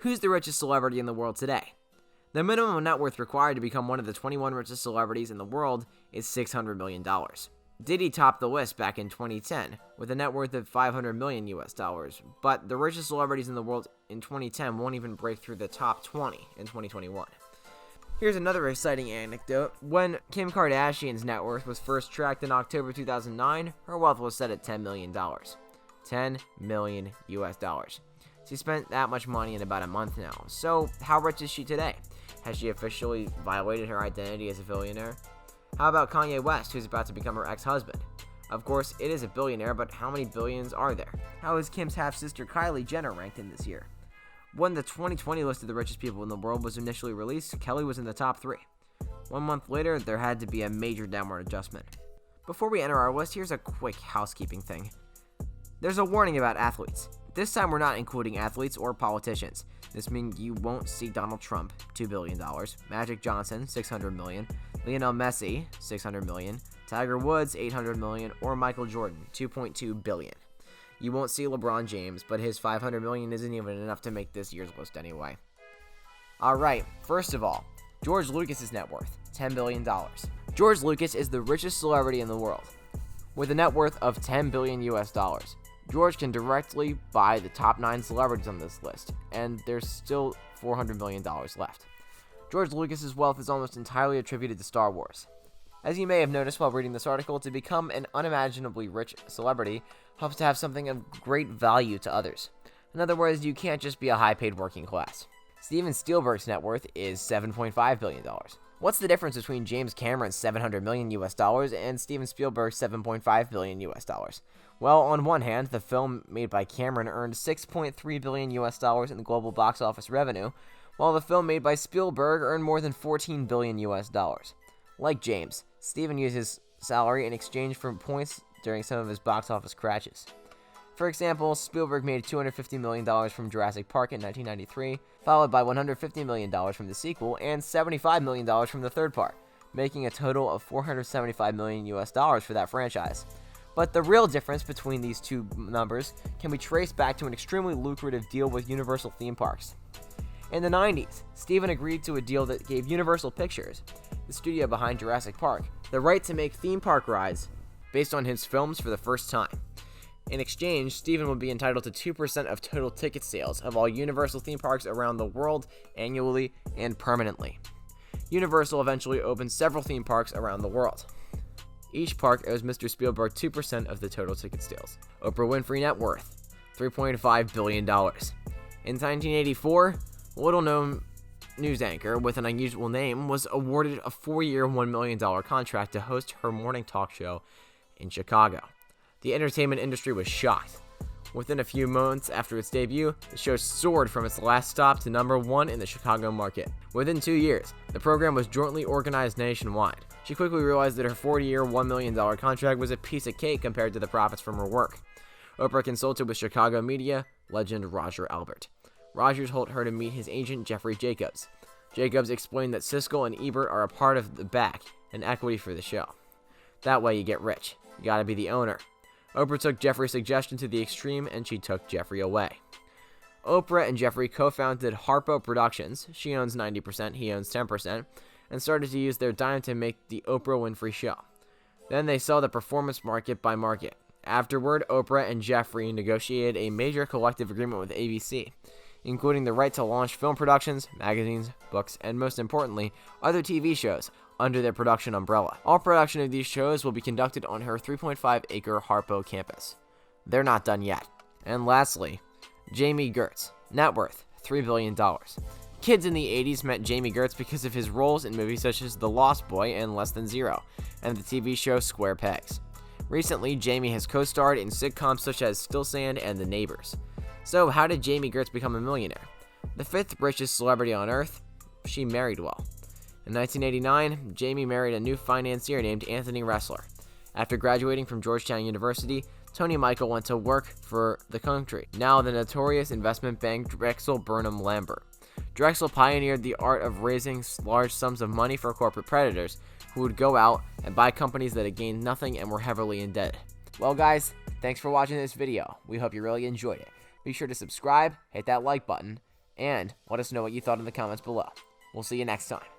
Who's the richest celebrity in the world today? The minimum net worth required to become one of the 21 richest celebrities in the world is $600 million. Diddy topped the list back in 2010 with a net worth of $500 million US, but the richest celebrities in the world in 2010 won't even break through the top 20 in 2021. Here's another exciting anecdote. When Kim Kardashian's net worth was first tracked in October 2009, her wealth was set at $10 million. $10 million US. She spent that much money in about a month now. So, how rich is she today? Has she officially violated her identity as a billionaire? How about Kanye West, who's about to become her ex-husband? Of course, it is a billionaire, but how many billions are there? How is Kim's half-sister Kylie Jenner ranked in this year? When the 2020 list of the richest people in the world was initially released, Kelly was in the top 3. 1 month later, there had to be a major downward adjustment. Before we enter our list, here's a quick housekeeping thing. There's a warning about athletes. This time we're not including athletes or politicians. This means you won't see Donald Trump, $2 billion, Magic Johnson, $600 million, Lionel Messi, $600 million, Tiger Woods, $800 million, or Michael Jordan, $2.2 billion. You won't see LeBron James, but his $500 million isn't even enough to make this year's list anyway. Alright, first of all, George Lucas's net worth, $10 billion. George Lucas is the richest celebrity in the world, with a net worth of $10 billion US. George can directly buy the top 9 celebrities on this list, and there's still $400 million left. George Lucas's wealth is almost entirely attributed to Star Wars. As you may have noticed while reading this article, to become an unimaginably rich celebrity helps to have something of great value to others. In other words, you can't just be a high-paid working class. Steven Spielberg's net worth is $7.5 billion. What's the difference between James Cameron's $700 million US and Steven Spielberg's $7.5 billion US? Well, on one hand, the film made by Cameron earned $6.3 billion US in the global box office revenue, while the film made by Spielberg earned more than $14 billion US. Like James, Steven used his salary in exchange for points during some of his box office crashes. For example, Spielberg made $250 million from Jurassic Park in 1993, followed by $150 million from the sequel and $75 million from the third part, making a total of $475 million US for that franchise. But the real difference between these two numbers can be traced back to an extremely lucrative deal with Universal Theme Parks. In the 90s, Steven agreed to a deal that gave Universal Pictures, the studio behind Jurassic Park, the right to make theme park rides based on his films for the first time. In exchange, Steven would be entitled to 2% of total ticket sales of all Universal theme parks around the world annually and permanently. Universal eventually opened several theme parks around the world. Each park owes Mr. Spielberg 2% of the total ticket sales. Oprah Winfrey net worth, $3.5 billion. In 1984, a little-known news anchor with an unusual name was awarded a 4-year, $1 million contract to host her morning talk show in Chicago. The entertainment industry was shocked. Within a few months after its debut, the show soared from its last stop to number 1 in the Chicago market. Within 2 years, the program was jointly organized nationwide. She quickly realized that her 4-year, $1 million contract was a piece of cake compared to the profits from her work. Oprah consulted with Chicago media legend Roger Albert. Rogers told her to meet his agent Jeffrey Jacobs. Jacobs explained that Siskel and Ebert are a part of the back and equity for the show. That way you get rich. You gotta be the owner. Oprah took Jeffrey's suggestion to the extreme, and she took Jeffrey away. Oprah and Jeffrey co-founded Harpo Productions. She owns 90%, he owns 10%, and started to use their dime to make the Oprah Winfrey Show. Then they saw the performance market by market. Afterward, Oprah and Jeffrey negotiated a major collective agreement with ABC, including the right to launch film productions, magazines, books, and most importantly, other TV shows under their production umbrella. All production of these shows will be conducted on her 3.5-acre Harpo campus. They're not done yet. And lastly, Jamie Gertz, net worth, $3 billion. Kids in the 80s met Jamie Gertz because of his roles in movies such as The Lost Boy and Less Than Zero, and the TV show Square Pegs. Recently, Jamie has co-starred in sitcoms such as Still Sand and The Neighbors. So, how did Jamie Gertz become a millionaire? The 5th richest celebrity on Earth, she married well. In 1989, Jamie married a new financier named Anthony Ressler. After graduating from Georgetown University, Tony Michael went to work for the country, now the notorious investment bank Drexel Burnham Lambert. Drexel pioneered the art of raising large sums of money for corporate predators who would go out and buy companies that had gained nothing and were heavily indebted. Well guys, thanks for watching this video. We hope you really enjoyed it. Be sure to subscribe, hit that like button, and let us know what you thought in the comments below. We'll see you next time.